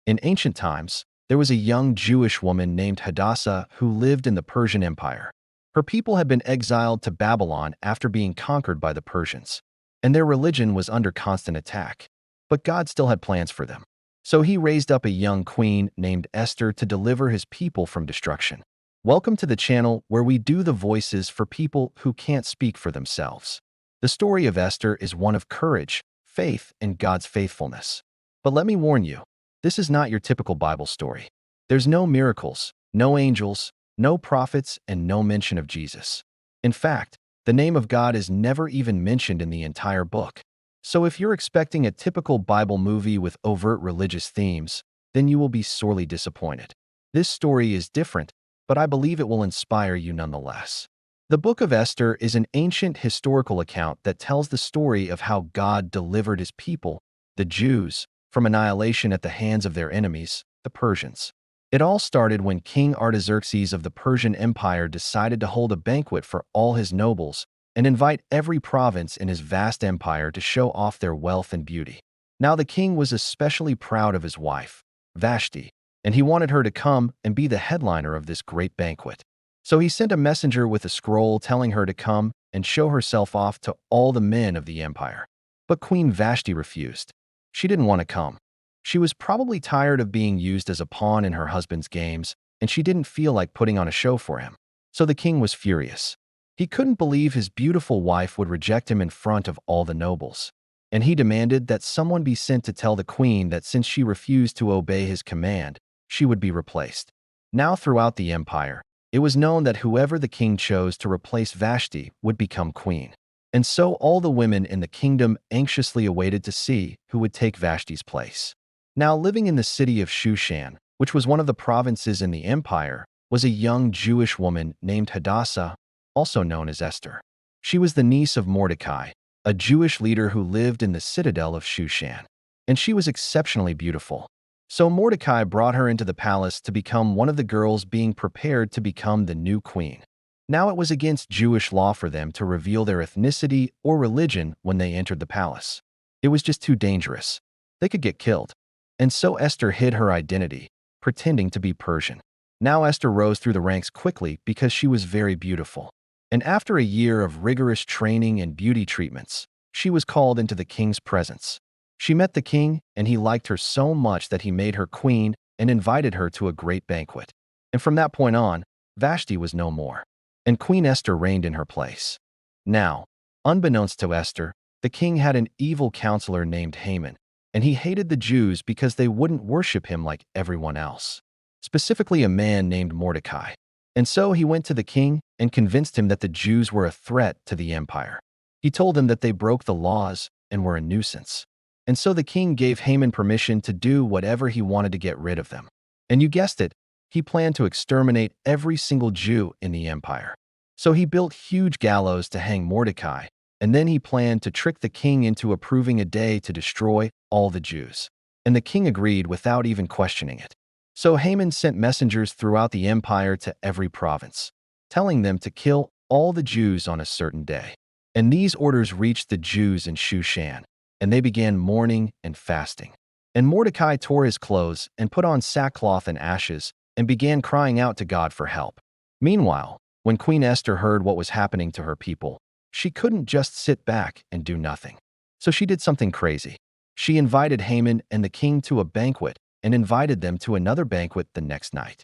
In ancient times, there was a young Jewish woman named Hadassah who lived in the Persian Empire. Her people had been exiled to Babylon after being conquered by the Persians, and their religion was under constant attack. But God still had plans for them. So he raised up a young queen named Esther to deliver his people from destruction. Welcome to the channel where we do the voices for people who can't speak for themselves. The story of Esther is one of courage, faith, and God's faithfulness. But let me warn you, this is not your typical Bible story. There's no miracles, no angels, no prophets, and no mention of Jesus. In fact, the name of God is never even mentioned in the entire book. So if you're expecting a typical Bible movie with overt religious themes, then you will be sorely disappointed. This story is different, but I believe it will inspire you nonetheless. The Book of Esther is an ancient historical account that tells the story of how God delivered his people, the Jews, from annihilation at the hands of their enemies, the Persians. It all started when King Artaxerxes of the Persian Empire decided to hold a banquet for all his nobles and invite every province in his vast empire to show off their wealth and beauty. Now the king was especially proud of his wife, Vashti, and he wanted her to come and be the headliner of this great banquet. So he sent a messenger with a scroll telling her to come and show herself off to all the men of the empire. But Queen Vashti refused. She didn't want to come. She was probably tired of being used as a pawn in her husband's games, and she didn't feel like putting on a show for him. So the king was furious. He couldn't believe his beautiful wife would reject him in front of all the nobles. And he demanded that someone be sent to tell the queen that since she refused to obey his command, she would be replaced. Now throughout the empire, it was known that whoever the king chose to replace Vashti would become queen. And so all the women in the kingdom anxiously awaited to see who would take Vashti's place. Now living in the city of Shushan, which was one of the provinces in the empire, was a young Jewish woman named Hadassah, also known as Esther. She was the niece of Mordecai, a Jewish leader who lived in the citadel of Shushan, and she was exceptionally beautiful. So Mordecai brought her into the palace to become one of the girls being prepared to become the new queen. Now it was against Jewish law for them to reveal their ethnicity or religion when they entered the palace. It was just too dangerous. They could get killed. And so Esther hid her identity, pretending to be Persian. Now Esther rose through the ranks quickly because she was very beautiful. And after a year of rigorous training and beauty treatments, she was called into the king's presence. She met the king, and he liked her so much that he made her queen and invited her to a great banquet. And from that point on, Vashti was no more, and Queen Esther reigned in her place. Now, unbeknownst to Esther, the king had an evil counselor named Haman, and he hated the Jews because they wouldn't worship him like everyone else, specifically a man named Mordecai. And so he went to the king and convinced him that the Jews were a threat to the empire. He told him that they broke the laws and were a nuisance. And so the king gave Haman permission to do whatever he wanted to get rid of them. And you guessed it, he planned to exterminate every single Jew in the empire. So he built huge gallows to hang Mordecai, and then he planned to trick the king into approving a day to destroy all the Jews. And the king agreed without even questioning it. So Haman sent messengers throughout the empire to every province, telling them to kill all the Jews on a certain day. And these orders reached the Jews in Shushan, and they began mourning and fasting. And Mordecai tore his clothes and put on sackcloth and ashes and began crying out to God for help. Meanwhile, when Queen Esther heard what was happening to her people, she couldn't just sit back and do nothing. So she did something crazy. She invited Haman and the king to a banquet and invited them to another banquet the next night.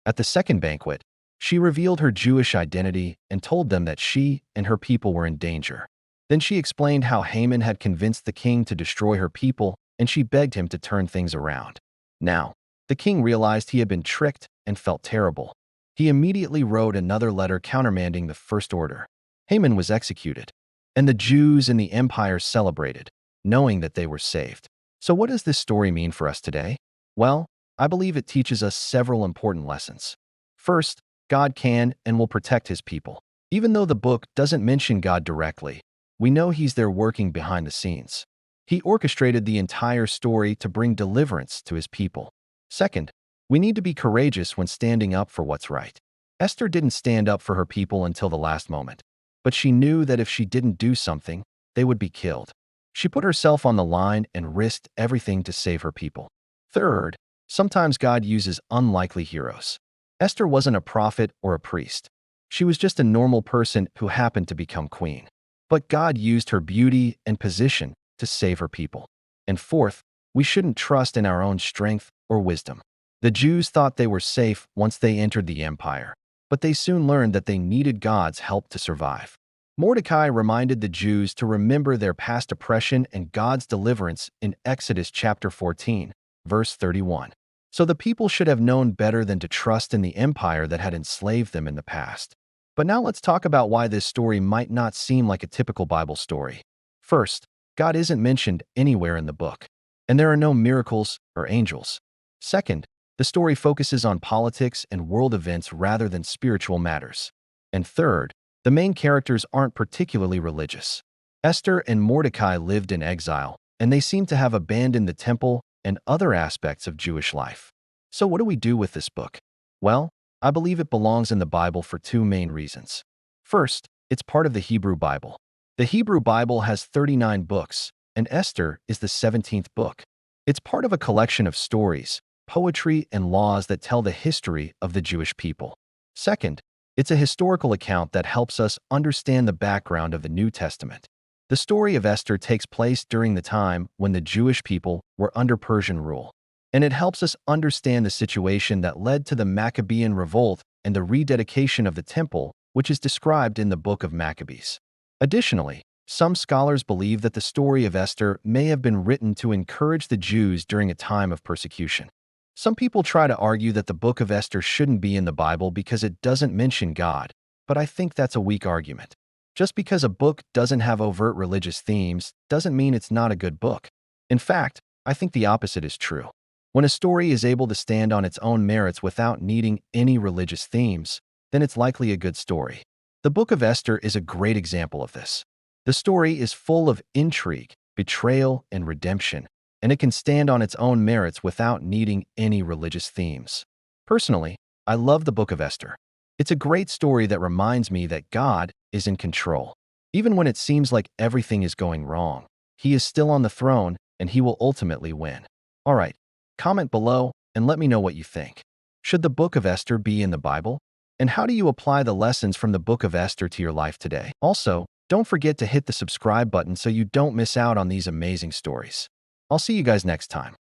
At the second banquet, she revealed her Jewish identity and told them that she and her people were in danger. Then she explained how Haman had convinced the king to destroy her people, and she begged him to turn things around. Now, the king realized he had been tricked and felt terrible. He immediately wrote another letter countermanding the first order. Haman was executed, and the Jews in the empire celebrated, knowing that they were saved. So what does this story mean for us today? Well, I believe it teaches us several important lessons. First, God can and will protect his people. Even though the book doesn't mention God directly, we know he's there working behind the scenes. He orchestrated the entire story to bring deliverance to his people. Second, we need to be courageous when standing up for what's right. Esther didn't stand up for her people until the last moment, but she knew that if she didn't do something, they would be killed. She put herself on the line and risked everything to save her people. Third, Sometimes God uses unlikely heroes. Esther wasn't a prophet or a priest. She was just a normal person who happened to become queen. But God used her beauty and position to save her people. And fourth, we shouldn't trust in our own strength or wisdom. The Jews thought they were safe once they entered the empire, but they soon learned that they needed God's help to survive. Mordecai reminded the Jews to remember their past oppression and God's deliverance in Exodus chapter 14, verse 31. So the people should have known better than to trust in the empire that had enslaved them in the past. But now let's talk about why this story might not seem like a typical Bible story. First, God isn't mentioned anywhere in the book, and there are no miracles or angels. Second, the story focuses on politics and world events rather than spiritual matters. And third, the main characters aren't particularly religious. Esther and Mordecai lived in exile, and they seem to have abandoned the temple and other aspects of Jewish life. So what do we do with this book? Well, I believe it belongs in the Bible for two main reasons. First, it's part of the Hebrew Bible. The Hebrew Bible has 39 books, and Esther is the 17th book. It's part of a collection of stories, poetry, and laws that tell the history of the Jewish people. Second, it's a historical account that helps us understand the background of the New Testament. The story of Esther takes place during the time when the Jewish people were under Persian rule, and it helps us understand the situation that led to the Maccabean revolt and the rededication of the temple, which is described in the Book of Maccabees. Additionally, some scholars believe that the story of Esther may have been written to encourage the Jews during a time of persecution. Some people try to argue that the Book of Esther shouldn't be in the Bible because it doesn't mention God, but I think that's a weak argument. Just because a book doesn't have overt religious themes doesn't mean it's not a good book. In fact, I think the opposite is true. When a story is able to stand on its own merits without needing any religious themes, then it's likely a good story. The Book of Esther is a great example of this. The story is full of intrigue, betrayal, and redemption, and it can stand on its own merits without needing any religious themes. Personally, I love the Book of Esther. It's a great story that reminds me that God is in control. Even when it seems like everything is going wrong, He is still on the throne and He will ultimately win. All right, comment below and let me know what you think. Should the Book of Esther be in the Bible? And how do you apply the lessons from the Book of Esther to your life today? Also, don't forget to hit the subscribe button so you don't miss out on these amazing stories. I'll see you guys next time.